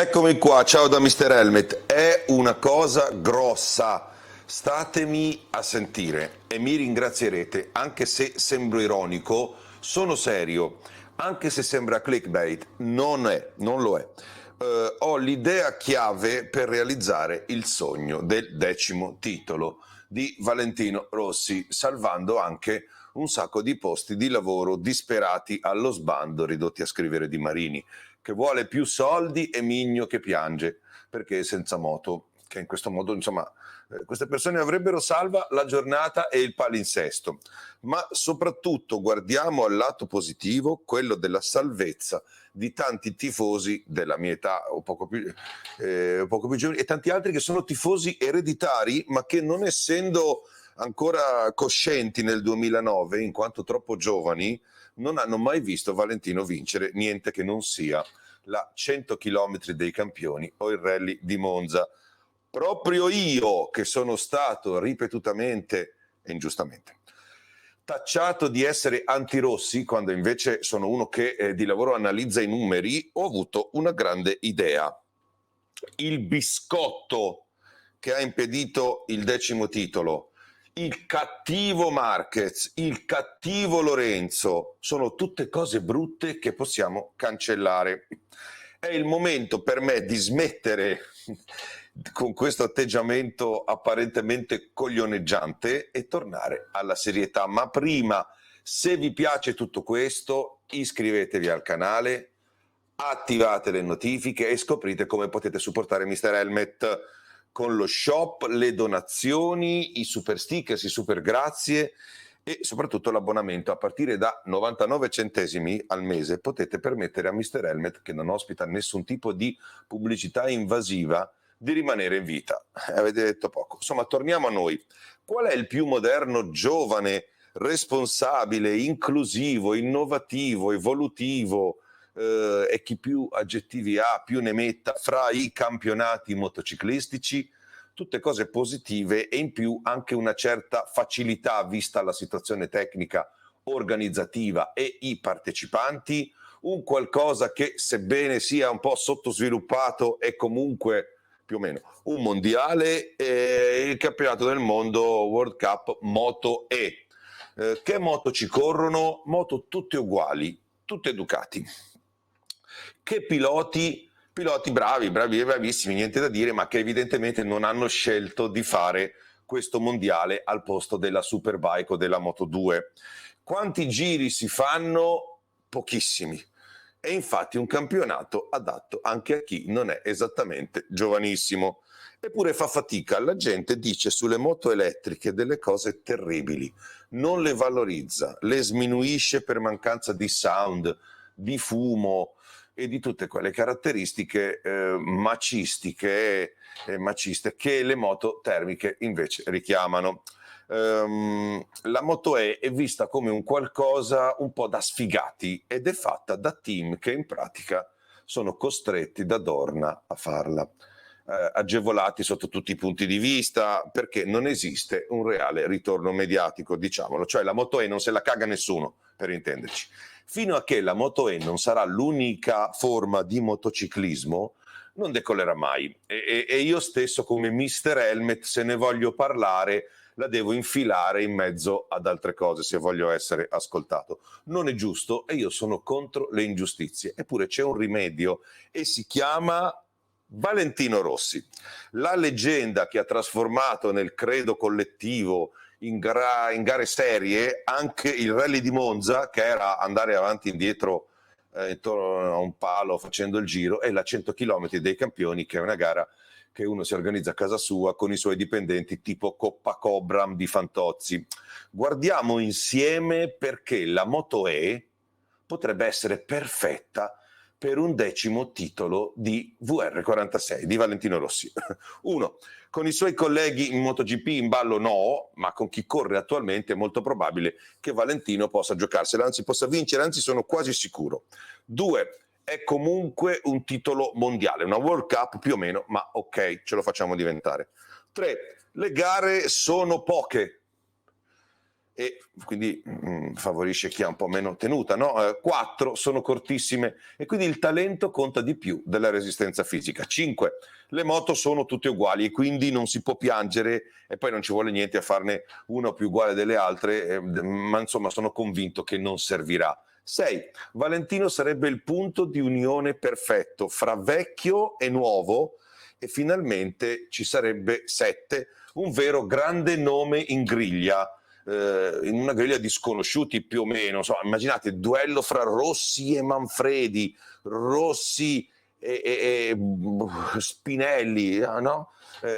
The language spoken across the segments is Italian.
Eccomi qua, ciao da Mr. Helmet. È una cosa grossa. Statemi a sentire e mi ringrazierete, anche se sembro ironico, sono serio, anche se sembra clickbait, non lo è. Ho l'idea chiave per realizzare il sogno del 10° titolo di Valentino Rossi, salvando anche un sacco di posti di lavoro disperati allo sbando, ridotti a scrivere Di Marini, che vuole più soldi e Migno che piange perché è senza moto, che in questo modo insomma queste persone avrebbero salva la giornata e il palinsesto. Ma soprattutto guardiamo al lato positivo, quello della salvezza di tanti tifosi della mia età o poco più giovani, e tanti altri che sono tifosi ereditari ma che, non essendo ancora coscienti nel 2009 in quanto troppo giovani, non hanno mai visto Valentino vincere niente che non sia la 100 km dei campioni o il rally di Monza. Proprio io, che sono stato ripetutamente e ingiustamente tacciato di essere antirossi, quando invece sono uno che di lavoro analizza i numeri, ho avuto una grande idea. Il biscotto che ha impedito il 10° titolo, il cattivo Marquez, il cattivo Lorenzo, sono tutte cose brutte che possiamo cancellare. È il momento per me di smettere con questo atteggiamento apparentemente coglioneggiante e tornare alla serietà. Ma prima, se vi piace tutto questo, iscrivetevi al canale, attivate le notifiche e scoprite come potete supportare Mr. Helmet con lo shop, le donazioni, i super stickers, i super grazie e soprattutto l'abbonamento. A partire da 99 centesimi al mese potete permettere a Mr. Helmet, che non ospita nessun tipo di pubblicità invasiva, di rimanere in vita. Avete detto poco. Insomma, torniamo a noi. Qual è il più moderno, giovane, responsabile, inclusivo, innovativo, evolutivo, e chi più aggettivi ha più ne metta fra i campionati motociclistici? Tutte cose positive e in più anche una certa facilità vista la situazione tecnica, organizzativa e i partecipanti, un qualcosa che, sebbene sia un po' sottosviluppato, è comunque più o meno un mondiale, il campionato del mondo World Cup Moto E. Che moto ci corrono? Moto tutte uguali, tutte Ducati. Che piloti bravi, bravissimi, niente da dire, ma che evidentemente non hanno scelto di fare questo mondiale al posto della Superbike o della Moto2. Quanti giri si fanno? Pochissimi. E infatti un campionato adatto anche a chi non è esattamente giovanissimo. Eppure fa fatica, la gente dice sulle moto elettriche delle cose terribili, non le valorizza, le sminuisce per mancanza di sound, di fumo e di tutte quelle caratteristiche macistiche e maciste che le moto termiche invece richiamano. La Moto E è vista come un qualcosa un po' da sfigati ed è fatta da team che in pratica sono costretti da Dorna a farla, agevolati sotto tutti i punti di vista, perché non esiste un reale ritorno mediatico, diciamolo, cioè la Moto E non se la caga nessuno, per intenderci. Fino a che la Moto E non sarà l'unica forma di motociclismo, non decollerà mai. E io stesso, come Mr. Helmet, se ne voglio parlare, la devo infilare in mezzo ad altre cose se voglio essere ascoltato. Non è giusto e io sono contro le ingiustizie. Eppure c'è un rimedio e si chiama Valentino Rossi, la leggenda che ha trasformato nel credo collettivo in gare serie anche il rally di Monza, che era andare avanti e indietro intorno a un palo facendo il giro, e la 100 km dei campioni, che è una gara che uno si organizza a casa sua con i suoi dipendenti, tipo Coppa Cobram di Fantozzi. Guardiamo insieme perché la Moto E potrebbe essere perfetta per un 10° titolo di VR46 di Valentino Rossi. Uno, con i suoi colleghi in MotoGP in ballo no, ma con chi corre attualmente è molto probabile che Valentino possa giocarsela, anzi possa vincere, anzi sono quasi sicuro. Due, è comunque un titolo mondiale, una World Cup più o meno, ma ok, ce lo facciamo diventare. Tre, le gare sono poche e quindi favorisce chi ha un po' meno tenuta, no? 4 sono cortissime e quindi il talento conta di più della resistenza fisica. 5, le moto sono tutte uguali e quindi non si può piangere e poi non ci vuole niente a farne una più uguale delle altre, ma insomma sono convinto che non servirà. 6, Valentino sarebbe il punto di unione perfetto fra vecchio e nuovo e finalmente ci sarebbe 7, un vero grande nome in griglia, in una griglia di sconosciuti più o meno, insomma, immaginate il duello fra Rossi e Manfredi, Rossi e Spinelli, no?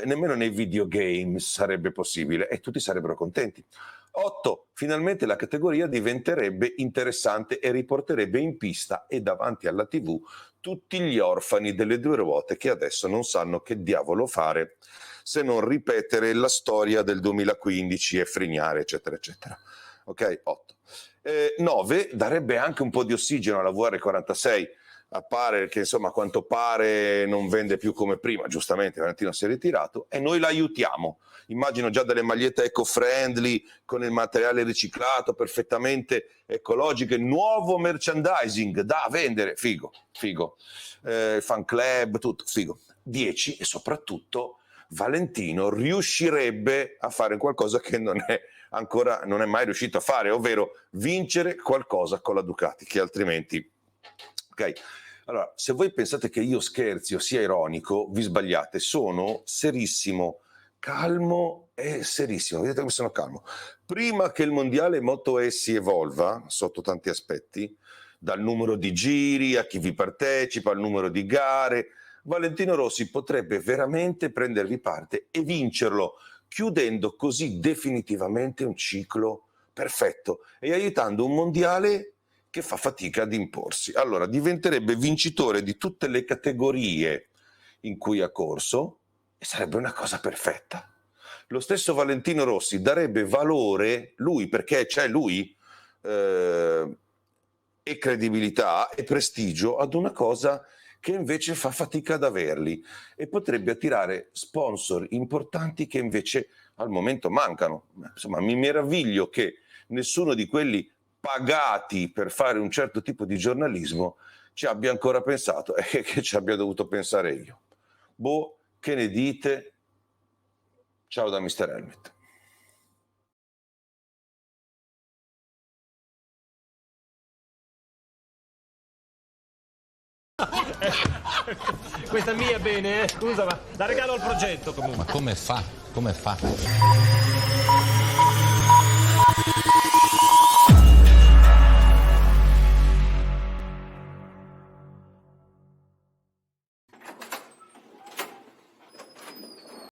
Nemmeno nei videogame sarebbe possibile e tutti sarebbero contenti. 8, finalmente la categoria diventerebbe interessante e riporterebbe in pista e davanti alla TV tutti gli orfani delle due ruote che adesso non sanno che diavolo fare se non ripetere la storia del 2015 e frignare, eccetera, eccetera. Ok, 8. 9, darebbe anche un po' di ossigeno alla VR46, appare che insomma a quanto pare non vende più come prima, giustamente Valentino si è ritirato e noi l'aiutiamo. Immagino già delle magliette eco-friendly con il materiale riciclato, perfettamente ecologiche, nuovo merchandising da vendere, figo, fan club, tutto, figo. 10 e soprattutto Valentino riuscirebbe a fare qualcosa che non è mai riuscito a fare, ovvero vincere qualcosa con la Ducati, che altrimenti... Ok, allora, se voi pensate che io scherzi o sia ironico, vi sbagliate, sono serissimo, calmo e serissimo, vedete come sono calmo. Prima che il mondiale Moto E si evolva, sotto tanti aspetti, dal numero di giri a chi vi partecipa, al numero di gare, Valentino Rossi potrebbe veramente prendervi parte e vincerlo, chiudendo così definitivamente un ciclo perfetto e aiutando un mondiale che fa fatica ad imporsi. Allora diventerebbe vincitore di tutte le categorie in cui ha corso e sarebbe una cosa perfetta. Lo stesso Valentino Rossi darebbe valore, lui, perché c'è lui, e credibilità e prestigio ad una cosa che invece fa fatica ad averli e potrebbe attirare sponsor importanti che invece al momento mancano. Insomma, mi meraviglio che nessuno di quelli pagati per fare un certo tipo di giornalismo ci abbia ancora pensato e che ci abbia dovuto pensare io. Boh, che ne dite? Ciao da Mr. Helmet. Questa mia bene, scusa, ma la regalo al progetto comunque. Ma come fa? Come fa?